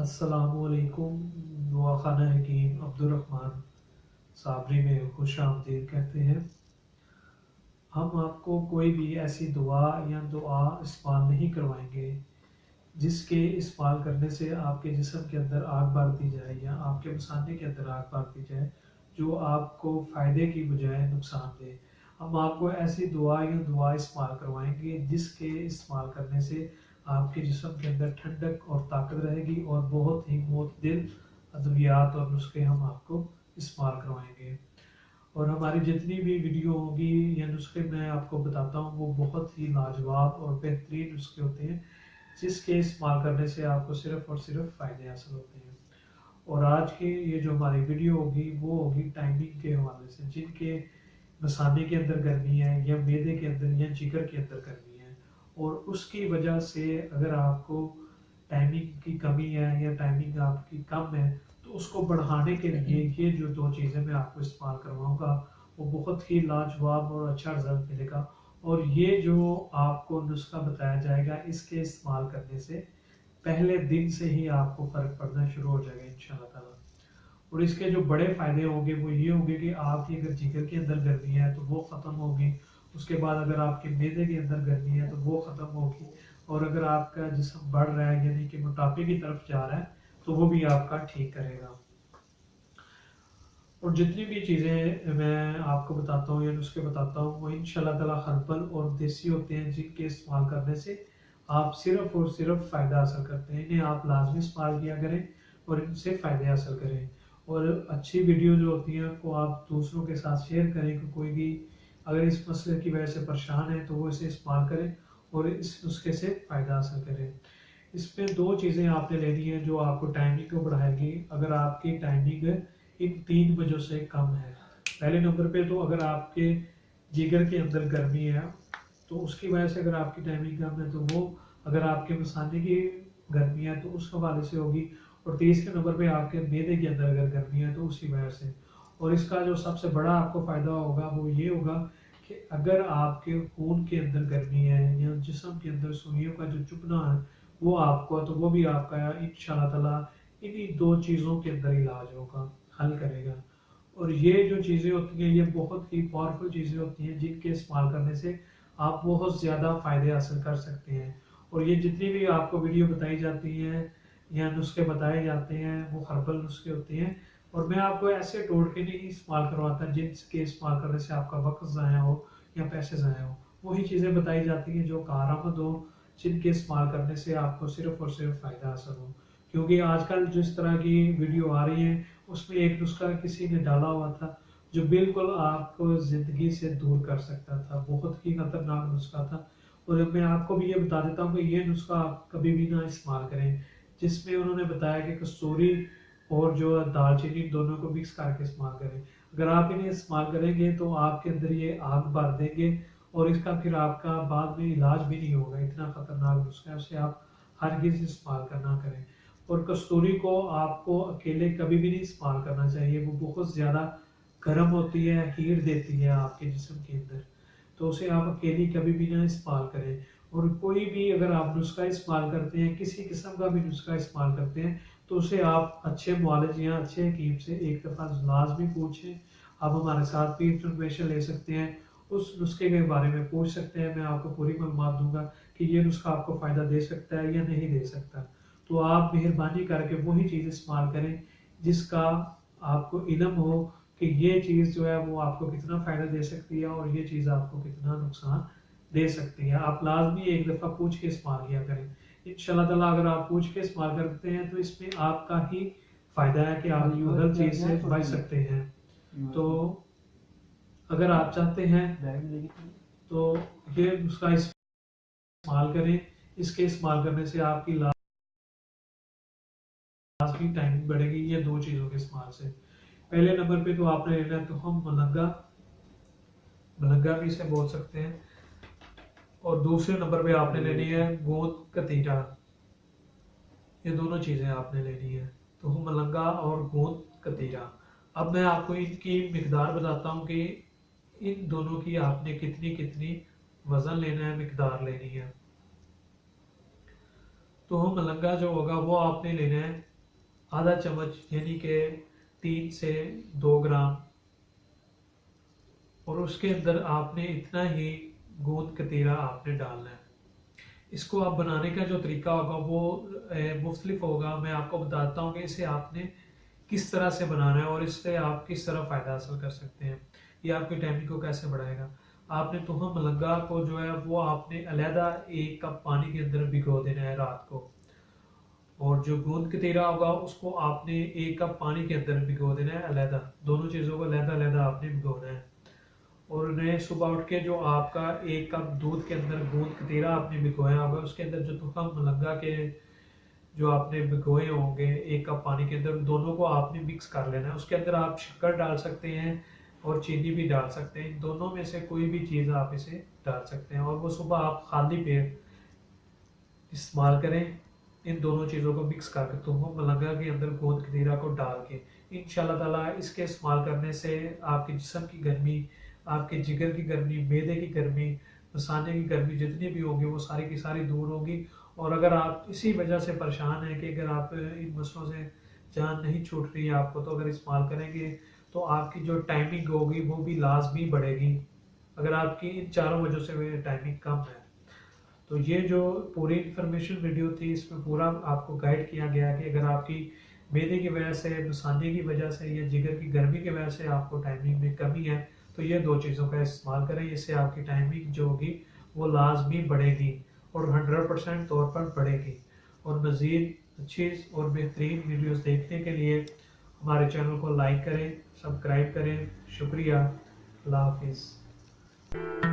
अस्सलामुअलैकुम। दुआखाना हकीम अब्दुर्रहमान साबरी में खुश आमदीद कहते हैं। हम आपको कोई भी ऐसी दुआ या दुआ इस्तेमाल नहीं करवाएंगे जिसके इस्तेमाल करने से आपके जिस्म के अंदर आग बार दी जाए या आपके मसाने के अंदर आग बार दी जाए जो आपको फ़ायदे की बजाय नुकसान दे। हम आपको ऐसी दुआ या दुआ इस्तेमाल करवाएंगे जिसके इस्तेमाल करने से आपके जिस्म के अंदर ठंडक और ताकत रहेगी और बहुत ही मुतदिल अद्वियात और नुस्खे हम आपको इस्तेमाल करवाएंगे। और हमारी जितनी भी वीडियो होगी या नुस्खे मैं आपको बताता हूँ वो बहुत ही लाजवाब और बेहतरीन नुस्खे होते हैं जिसके इस्तेमाल करने से आपको सिर्फ और सिर्फ फ़ायदे हासिल होते हैं। और आज की ये जो हमारी वीडियो होगी वो होगी टाइमिंग के हवाले से, जिनके मसाने के अंदर गर्मी है या मैदे के अंदर या जिगर के अंदर गर्मी है और उसकी वजह से अगर आपको टाइमिंग की कमी है या टाइमिंग आपकी कम है तो उसको बढ़ाने के लिए ये जो दो चीज़ें मैं आपको इस्तेमाल करवाऊंगा वो बहुत ही लाजवाब और अच्छा रिजल्ट मिलेगा। और ये जो आपको नुस्खा बताया जाएगा इसके इस्तेमाल करने से पहले दिन से ही आपको फ़र्क पड़ना शुरू हो जाएगा इंशाल्लाह ताला। और इसके जो बड़े फ़ायदे होंगे वो ये होंगे कि आपकी अगर जिगर के अंदर गर्मी है तो वो ख़त्म होगी। उसके बाद अगर आपके मैदे के अंदर गर्मी है तो वो ख़त्म होगी। और अगर आपका जिस्म बढ़ रहा है यानी कि मोटापे की तरफ जा रहा है तो वो भी आपका ठीक करेगा। और जितनी भी चीज़ें मैं आपको बताता हूँ या नुस्खे बताता हूँ वो इंशाल्लाह ताला हर्बल और देसी होते हैं जिनके इस्तेमाल करने से आप सिर्फ और सिर्फ फ़ायदा हासिल करते हैं। इन्हें आप लाजमी इस्तेमाल किया करें और इनसे फ़ायदे हासिल करें। और अच्छी वीडियो जो होती हैं को आप दूसरों के साथ शेयर करें कि कोई भी अगर इस मसले की वजह से परेशान है तो वो इसे इस्तेमाल करें और इस नुस्खे से फ़ायदा हासिल करें। इसमें दो चीज़ें आपने लेनी है जो आपको टाइमिंग को बढ़ाएगी। अगर आपकी टाइमिंग इन 3 वजहों से कम है। पहले नंबर पे तो अगर आपके जिगर के अंदर गर्मी है तो उसकी वजह से अगर आपकी टाइमिंग कम है तो वो अगर आपके मसाने की गर्मी है तो उस हवाले से होगी। और तीसरे नंबर पे आपके मैदे के अंदर अगर गर्मी है तो उसी वजह से। और इसका जो सबसे बड़ा आपको फ़ायदा होगा वो ये होगा कि अगर आपके खून के अंदर गर्मी है या जिस्म के अंदर सुइयों का जो चुभना है वो आपको तो वो भी आपका इंशाल्लाह ताला इन्हीं दो चीज़ों के अंदर इलाज होगा, हल करेगा। और ये जो चीज़ें होती हैं ये बहुत ही पावरफुल चीज़ें होती हैं जिनके इस्तेमाल करने से आप बहुत ज़्यादा फ़ायदे हासिल कर सकते हैं। और ये जितनी भी आपको वीडियो बताई जाती हैं या नुस्खे बताए जाते हैं वो हर्बल नुस्खे होते हैं। और मैं आपको ऐसे टोटके नहीं इस्तेमाल करवाता जिनके इस्तेमाल करने से आपका वक्त ज़ाया हो या पैसे ज़ाया हो। वही चीज़ें बताई जाती हैं जो कारआमद हो, जिनके इस्तेमाल करने से आपको सिर्फ और सिर्फ फ़ायदा हासिल हो। क्योंकि आजकल जिस तरह की वीडियो आ रही है उसमें एक नुस्खा किसी ने डाला हुआ था जो बिल्कुल आपको ज़िंदगी से दूर कर सकता था, बहुत ही खतरनाक नुस्खा था। और मैं आपको भी ये बता देता हूँ कि ये नुस्खा आप कभी भी ना इस्तेमाल करें। जिसमें उन्होंने बताया कि कस्तूरी और जो दालचीनी दोनों को मिक्स करके इस्तेमाल करें। अगर आप इन्हें इस्तेमाल करेंगे तो आपके अंदर ये आग भर देंगे और इसका फिर आपका बाद में इलाज भी नहीं होगा। इतना खतरनाक नुस्खा है, उसे आप हरगिज़ इस्तेमाल करना करें। और कस्तूरी को आपको अकेले कभी भी नहीं इस्तेमाल करना चाहिए, वो बहुत ज़्यादा गर्म होती है, हीट देती है आपके जिस्म के अंदर, तो उसे आप अकेली कभी भी ना इस्तेमाल करें। और कोई भी अगर आप नुस्खा इस्तेमाल करते हैं, किसी किस्म का भी नुस्खा इस्तेमाल करते हैं तो उसे आप अच्छे मुआलिज या अच्छे हकीम से एक दफ़ा लाजमी पूछें। आप हमारे साथ भी इंफॉर्मेशन ले सकते हैं, उस नुस्खे के बारे में पूछ सकते हैं, मैं आपको पूरी मालूमात दूंगा कि ये नुस्खा आपको फ़ायदा दे सकता है या नहीं दे सकता। तो आप मेहरबानी करके वही चीज़ इस्तेमाल करें जिसका आपको इल्म हो कि ये चीज़ जो है वो आपको कितना फ़ायदा दे सकती है और ये चीज़ आपको कितना नुकसान दे सकती है। आप लाजमी एक दफ़ा पूछ के इस्तेमाल किया करें। इंशाल्लाह ताला अगर आप पूछ के इस्तेमाल करते हैं तो इसमें आपका ही फ़ायदा है कि आप गलत चीज़ से बच सकते हैं। तो अगर आप चाहते हैं तो ये नुस्खा इस्तेमाल करें। इसके इस्तेमाल करने से आपकी लाजमी टाइमिंग बढ़ेगी ये दो चीज़ों के इस्तेमाल से। पहले नंबर पे तो आपने लेना है तो हम मलंगा मलंगा भी इसे बोल सकते हैं। और दूसरे नंबर पे आपने लेनी है गोंद कतीरा। ये दोनों चीज़ें आपने लेनी है, तो हम मलंगा और गोंद कतीरा। अब मैं आपको इनकी मिकदार बताता हूँ कि इन दोनों की आपने कितनी कितनी वज़न लेना है, मिकदार लेनी है। तो हम मलंगा जो होगा वो आपने लेना है आधा चम्मच यानी कि 3 से 2 ग्राम, और उसके अंदर आपने इतना ही गोंद कतीरा आपने डालना है। इसको आप बनाने का जो तरीका होगा वो मुख्तलिफ होगा। मैं आपको बताता हूँ कि इसे आपने किस तरह से बनाना है और इससे आप किस तरह फ़ायदा हासिल कर सकते हैं। ये आपकी टाइमिंग को कैसे बढ़ाएगा। आपने तुहम मलंगा को जो है वो आपने अलहदा 1 कप पानी के अंदर भिगो देना है रात को, और जो गोंद कतीरा होगा उसको आपने 1 कप पानी के अंदर भिगो देना है अलहदा। दोनों चीज़ों को अलहदा अलहदा आपने भिगोना है। और उन्हें सुबह उठ के जो आपका 1 कप दूध के अंदर गोंद कतीरा आपने भिगोया होगा उसके अंदर जो तुहम मलंगा के जो आपने भिगोए होंगे 1 कप पानी के अंदर, दोनों को आपने मिक्स कर लेना है। उसके अंदर आप शक्कर डाल सकते हैं और चीनी भी डाल सकते हैं। इन दोनों में से कोई भी चीज़ आप इसे डाल सकते हैं, और वो सुबह आप खाली पेट इस्तेमाल करें। इन दोनों चीज़ों को मिक्स करके तुम मलंगा के अंदर गोंद कतीरा को डाल के इंशाल्लाह ताला इसके इस्तेमाल करने से आपके जिस्म की गर्मी, आपके जिगर की गर्मी, मैदे की गर्मी, मसाने की गर्मी जितनी भी होगी वो सारी की सारी दूर होगी। और अगर आप इसी वजह से परेशान हैं कि अगर आप इन मसलों से जान नहीं छूट रही है आपको, तो अगर इस्तेमाल करेंगे तो आपकी जो टाइमिंग होगी वो भी लाजमी बढ़ेगी, अगर आपकी इन चारों वजह से टाइमिंग कम है। तो ये जो पूरी इन्फॉर्मेशन वीडियो थी इसमें पूरा आपको गाइड किया गया कि अगर आपकी मैदे की वजह से, मसाने की वजह से या जिगर की गर्मी की वजह से आपको टाइमिंग में कमी है तो ये 2 चीज़ों का इस्तेमाल करें। इससे आपकी टाइमिंग जो होगी वो लाजमी बढ़ेगी और 100% तौर पर बढ़ेगी। और मज़ीद अच्छी और बेहतरीन वीडियोस देखने के लिए हमारे चैनल को लाइक करें, सब्सक्राइब करें। शुक्रिया। अल्लाह हाफिज़।